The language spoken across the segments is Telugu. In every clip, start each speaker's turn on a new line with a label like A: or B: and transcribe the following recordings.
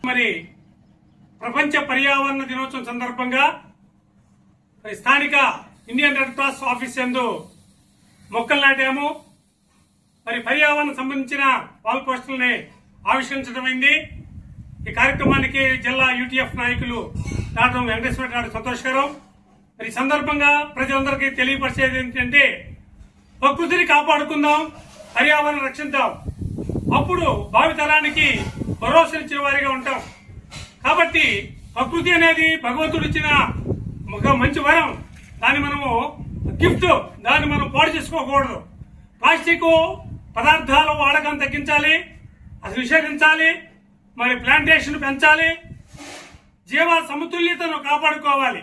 A: మరి ప్రపంచ పర్యావరణ దినోత్సవం సందర్భంగా స్థానిక ఇండియన్ రెడ్ క్రాస్ ఆఫీస్ యందు మొక్కలు నాటాము. మరి పర్యావరణం సంబంధించిన వాల్ పోస్టర్లని ఆవిష్కరించడమైంది. ఈ కార్యక్రమానికి జిల్లా యూటీఎఫ్ నాయకులు డాక్టర్ వెంకటేశ్వర గారు సంతోషకరం. మరి ఈ సందర్భంగా ప్రజలందరికీ తెలియపరిచేది ఏంటంటే, ప్రకృతిని కాపాడుకుందాం, పర్యావరణం రక్షిద్దాం. అప్పుడు భావితరానికి భరోసానిచ్చిన వారిగా ఉంటాం. కాబట్టి ప్రకృతి అనేది భగవంతుడు ఇచ్చిన ఒక మంచి వరం. దాన్ని మనము గిఫ్ట్, దాన్ని మనం పాడు చేసుకోకూడదు. ప్లాస్టిక్ పదార్థాల వాడకం తగ్గించాలి, అది నిషేధించాలి. మరి ప్లాంటేషన్ పెంచాలి, జీవ సమతుల్యతను కాపాడుకోవాలి.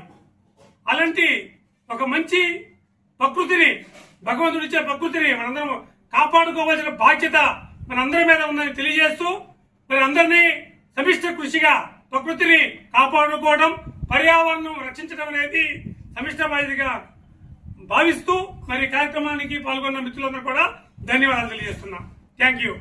A: అలాంటి ఒక మంచి ప్రకృతిని, భగవంతుడిచ్చే ప్రకృతిని మనందరం కాపాడుకోవాల్సిన బాధ్యత మనందరి మీద ఉందని తెలియజేస్తూ, మరి అందరినీ సమిష్టి కృషిగా ప్రకృతిని కాపాడుకోవడం, పర్యావరణం రక్షించడం అనేది సమిష్టి బాధ్యతగా భావిస్తూ మరి కార్యక్రమానికి పాల్గొన్న మిత్రులందరూ కూడా ధన్యవాదాలు తెలియజేస్తున్నాం. Thank you.